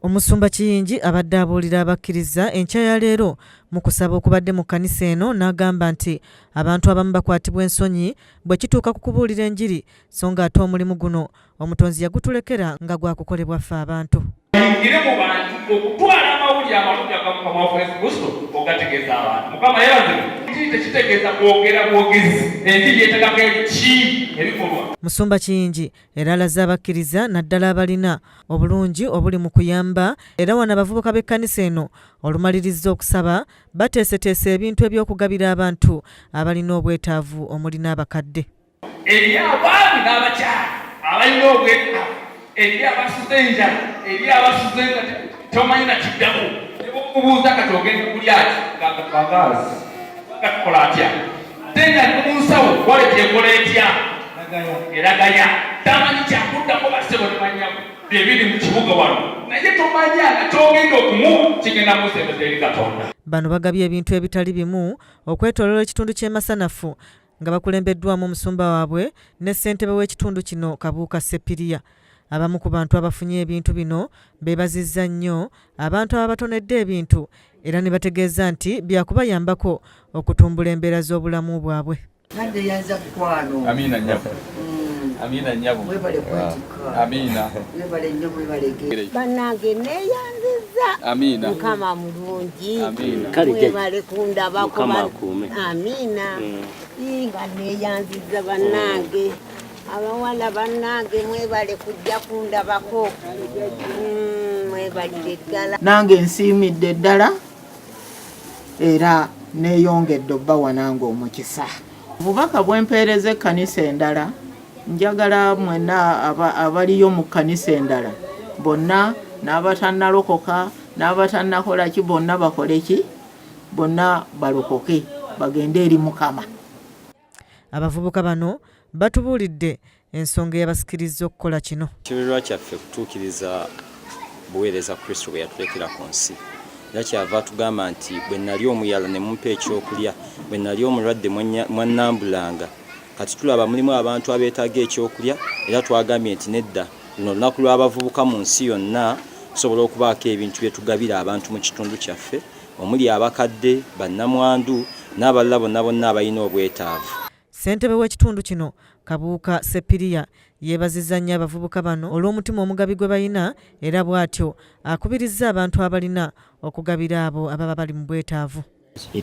Omusumba Kiyingi abadde abuulira abakkiriza enkya ya leero mu kusaba okubadde mu kkanisa eno n'agamba nti abantu abamu bakwatibwa ensonyi bwe kituuka ku kubuulira enjiri so nga ate omulimu guno omutonzi yagutulekera nga gwakukolebwa ffe abantu. Ingire mu bantu okutwala amawulire amalungi ag'Omukama waffe Yesu Kristo ogategeeza abantu. Mukama yeebazibwe. Enjiri tekitegeeza kwogera bwogezi. Enjiri yeetegako ki ebikolwa. Musumba Kiyingi era alaze abakkiriza naddala abalina obulungi obuli mu kuyamba era wano abavubuka b'ekkanisa eno olumaliriza okusaba bateeseteese ebintu eby'okugabira abantu abalina obwetaavu omuli n'abakadde. Eri abaami n'abakyala abalina obwetaavu, eri abasuze enjala, eri abasuze nga tomanyi na kiddamu, okubuuza kati ogenda kulya ati ng'akakangaazi gakola atya ate nga mu nsawo waleti ekola etya eraganya tamanyi kyakuddamu basebo temanyaku byebiri mu kibuga wano naye tomanya nga kyogenda okumu kigenda musembeza eri Katonda. Bano bagabye ebintu ebitali bimu okwetooloola ekitundu ky'e Masanafu nga bakulembeddwamu omusumba waabwe ne ssentebe w'ekitundu kino Kabuuka Sepiriya. Abamu ku bantu abafunye ebintu bino beebazizza nnyo abantu ababatonedde ebintu era ne bategeeza nti byakubayambako okutumbula embeera z'obulamu bwabwe. Amina nnyabo. Amina nnyabo. Amina. Bannange neeyanziza. Amina. Mukama mulungi. Amina. Mwebale kundabako. Amina. Nga neeyanziza bannange. Abawala bannange mwebale kujja kundabako. Mwebalire ddala. Nange nsiimidde ddala era neeyongedde obbawa nange omukisa. Obubaka bwempeereza ekkanisa endala njagala mwenna abaliyo mu kkanisa endala bonna n'abatannalokoka n'abatannakola ki bonna bakole ki bonna balokoke bagende eri Mukama. Abavubuka bano batubuulidde ensonga eyabasikiriza okukola kino. Kiruubirirwa kyaffe kutuukiriza buweereza Kristo bwe yatulekera ku nsi. Era kyava tugamba nti bwe nali omuyala ne mumpa ekyokulya, bwe nali omulwadde mwannambulanga. Kati tulaba mulimu abantu abeetaaga ekyokulya era twagambye nti nedda luno lunaku lw'abavubuka mu nsi yonna tusobola okubaako ebintu bye tugabira abantu mu kitundu kyaffe omuli abakadde, bannamwandu n'abalala bonna bonna abalina obwetaavu. Ssentebe w'ekitundu kino Kabuuka Sepiriya yeebazizza nnyo abavubuka bano olw'omutima omugabi gwe balina era bw'atyo akubirizza abantu abalina okugabira abo ababa bali mu bwetaavu.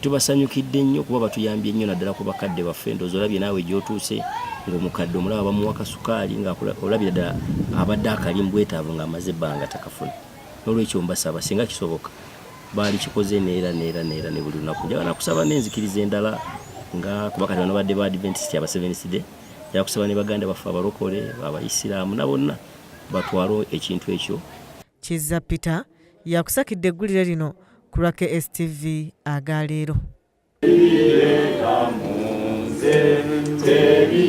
Tubasanyukidde nnyo kuba batuyambye nnyo naddala ku bakadde baffe. Ndowooza olabye naawe gy'otuuse ng'omukadde omulaba bamuwa kasukaali nga olabye ddala abadde akali mu bwetaavu ng'amaze ebbanga takafuna. N'olwekyo mbasaba singa kisoboka baali kikoze neera ne buli lunaku. Njagala nakusaba n'enzikiriza endala nga kuba kati bano badde ba Adventist aba Seventh Day njagala kusaba ne baganda baffe abalokole abayisiraamu na bonna batwalo ekintu ekyo. Kizza Peter yakusakidde eggulire lino ku lwa KSTV agaleero. Teri